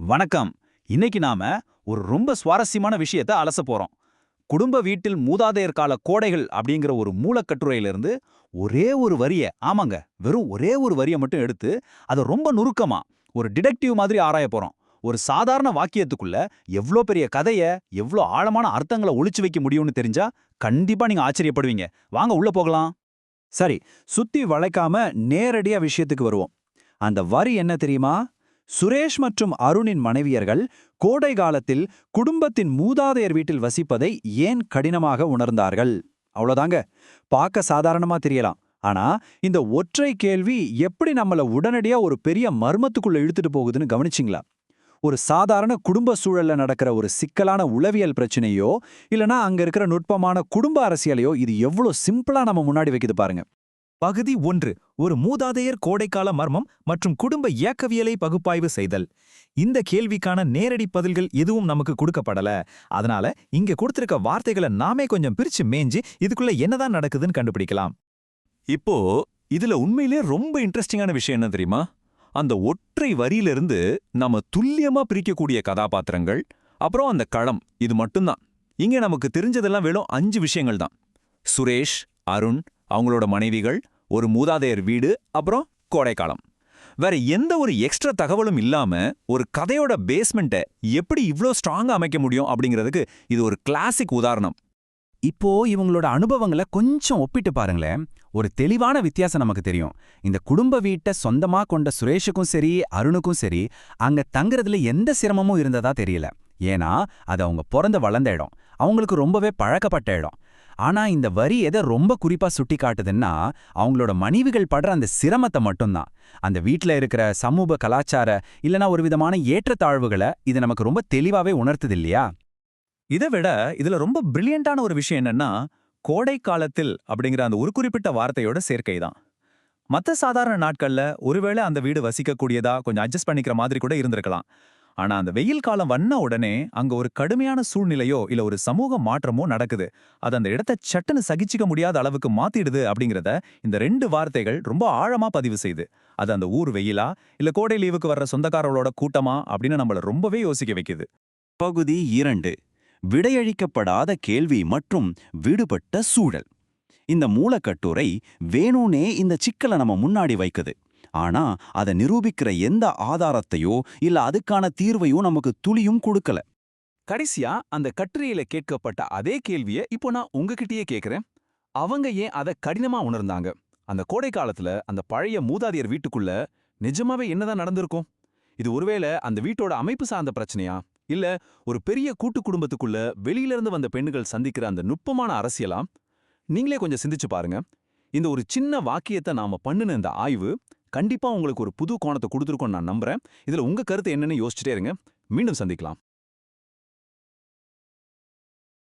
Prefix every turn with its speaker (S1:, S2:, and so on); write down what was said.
S1: வணக்கம். இன்னைக்கு நாம ஒரு ரொம்ப சுவாரஸ்யமான விஷயத்தை அலச போறோம். குடும்ப வீட்டில் மூதாதையர் கால கோடைகள் அப்படிங்கிற ஒரு மூலக்கட்டுரையிலிருந்து ஒரே ஒரு வரிய, ஆமாங்க, வெறும் ஒரே ஒரு வரிய மட்டும் எடுத்து அதை ரொம்ப நுணுக்கமா ஒரு டிடெக்டிவ் மாதிரி ஆராய போறோம். ஒரு சாதாரண வாக்கியத்துக்குள்ள எவ்ளோ பெரிய கதைய, எவ்ளோ ஆழமான அர்த்தங்களை ஒளிச்சு வைக்க முடியும்னு தெரிஞ்சா கண்டிப்பா நீங்க ஆச்சரியப்படுவீங்க. வாங்க உள்ள போகலாம். சரி, சுத்தி வளைக்காம நேரடியா விஷயத்துக்கு வருவோம். அந்த வரி என்ன தெரியுமா? சுரேஷ் மற்றும் அருணின் மனைவியர்கள் கோடை காலத்தில் குடும்பத்தின் மூதாதையர் வீட்டில் வசிப்பதை ஏன் கடினமாக உணர்ந்தார்கள்? அவ்வளோதாங்க. பார்க்க சாதாரணமா தெரியலாம். ஆனா இந்த ஒற்றை கேள்வி எப்படி நம்மள உடனடியா ஒரு பெரிய மர்மத்துக்குள்ள இழுத்துட்டு போகுதுன்னு கவனிச்சிங்களா? ஒரு சாதாரண குடும்ப சூழல்ல நடக்கிற ஒரு சிக்கலான உளவியல் பிரச்சனையோ இல்லனா அங்க இருக்கிற நுட்பமான குடும்ப அரசியலையோ இது எவ்வளவு சிம்பிளா நம்ம முன்னாடி வைக்குது பாருங்க.
S2: பகுதி 1. ஒரு மூதாதையர் கோடைக்கால மர்மம் மற்றும் குடும்ப இயக்கவியலை பகுப்பாய்வு செய்தல். இந்த கேள்விக்கான நேரடி பதில்கள் எதுவும் நமக்கு கொடுக்கப்படல. அதனால இங்க கொடுத்திருக்க வார்த்தைகளை நாமே கொஞ்சம் பிரிச்சு மேய்ஞ்சு இதுக்குள்ள என்னதான் நடக்குதுன்னு கண்டுபிடிக்கலாம்.
S3: இப்போ இதுல உண்மையிலே ரொம்ப இன்ட்ரெஸ்டிங்கான விஷயம் என்ன தெரியுமா? அந்த ஒற்றை வரியிலிருந்து நாம துல்லியமா பிரிக்கக்கூடிய கதாபாத்திரங்கள், அப்புறம் அந்த களம், இது மட்டும்தான். இங்க நமக்கு தெரிஞ்சதெல்லாம் வெறும் 5 விஷயங்கள் தான். சுரேஷ், அருண், அவங்களோட மனைவிகள், ஒரு மூதாதையர் வீடு, அப்புறம் கோடைக்காலம். வேற எந்த ஒரு எக்ஸ்ட்ரா தகவலும் இல்லாம ஒரு கதையோட பேஸ்மெண்ட்டை எப்படி இவ்ளோ ஸ்ட்ராங்கா அமைக்க முடியும் அப்படிங்கிறதுக்கு இது ஒரு கிளாசிக் உதாரணம்.
S4: இப்போ இவங்களோட அனுபவங்களை கொஞ்சம் ஒப்பிட்டு பாருங்களேன். ஒரு தெளிவான வித்தியாசம் நமக்கு தெரியும். இந்த குடும்ப வீட்டை சொந்தமா கொண்ட சுரேஷுக்கும் சரி, அருணுக்கும் சரி, அங்க தங்குறதுல எந்த சிரமமும் இருந்ததா தெரியல. ஏன்னா அது அவங்க பிறந்த வளர்ந்த இடம், அவங்களுக்கு ரொம்பவே பழக்கப்பட்ட இடம். ஆனா இந்த வரி எதை ரொம்ப குறிப்பா சுட்டி காட்டுதுன்னா, அவங்களோட மனைவிகள் படுற அந்த சிரமத்தை மட்டும்தான். அந்த வீட்ல இருக்கிற சமூக கலாச்சார இல்லனா ஒரு விதமான ஏற்றத்தாழ்வுகளை இது நமக்கு ரொம்ப தெளிவாவே உணர்த்துது இல்லையா?
S3: இதை விட இதுல ரொம்ப பிரில்லியண்டான ஒரு விஷயம் என்னன்னா, கோடை காலத்தில் அப்படிங்கிற அந்த ஒரு குறிப்பிட்ட வார்த்தையோட சேர்க்கை தான். மத்த சாதாரண நாட்கள்ல ஒருவேளை அந்த வீடு வசிக்கக்கூடியதா கொஞ்சம் அட்ஜஸ்ட் பண்ணிக்கிற மாதிரி கூட இருந்திருக்கலாம். ஆனா அந்த வெயில் காலம் வந்த உடனே அங்க ஒரு கடுமையான சூழ்நிலையோ இல்ல ஒரு சமூக மாற்றமோ நடக்குது. அது அந்த இடத்தை சட்டுன்னு சகிச்சுக்க முடியாத அளவுக்கு மாத்திடுது அப்படிங்கிறத இந்த 2 வார்த்தைகள் ரொம்ப ஆழமா பதிவு செய்யுது. அது அந்த ஊர் வெயிலா இல்ல கோடை லீவுக்கு வர்ற சொந்தக்காரர்களோட கூட்டமா அப்படின்னு நம்மள ரொம்பவே யோசிக்க வைக்குது.
S1: பகுதி 2. விடையளிக்கப்படாத கேள்வி மற்றும் விடுபட்ட சூழல். இந்த மூலக்கட்டுரை வேணும்னே இந்த சிக்கலை நம்ம முன்னாடி வைக்குது. ஆனா அதை நிரூபிக்கிற எந்த ஆதாரத்தையோ இல்ல அதுக்கான தீர்வையோ நமக்கு துளியும் கொடுக்கல.
S5: கடைசியா அந்த கட்டுரையில கேட்கப்பட்ட அதே கேள்வியை இப்போ நான் உங்ககிட்டயே கேக்குறேன். அவங்க ஏன் அதை கடினமா உணர்ந்தாங்க? அந்த கோடை காலத்துல அந்த பழைய மூதாதையர் வீட்டுக்குள்ள நிஜமாவே என்னதான் நடந்திருக்கும்? இது ஒருவேளை அந்த வீட்டோட அமைப்பு சார்ந்த பிரச்சனையா, இல்ல ஒரு பெரிய கூட்டு குடும்பத்துக்குள்ள வெளியில இருந்து வந்த பெண்ணுகள் சந்திக்கிற அந்த நுட்பமான அரசியலா? நீங்களே கொஞ்சம் சிந்திச்சு பாருங்க. இந்த ஒரு சின்ன வாக்கியத்தை நாம பண்ணுன இந்த ஆய்வு கண்டிப்பா உங்களுக்கு ஒரு புது கோணத்தை கொடுத்துருக்கோன்னு நான் நம்புறேன். இதுல உங்க கருத்து என்னன்னு யோசிச்சுட்டே இருங்க. மீண்டும் சந்திக்கலாம்.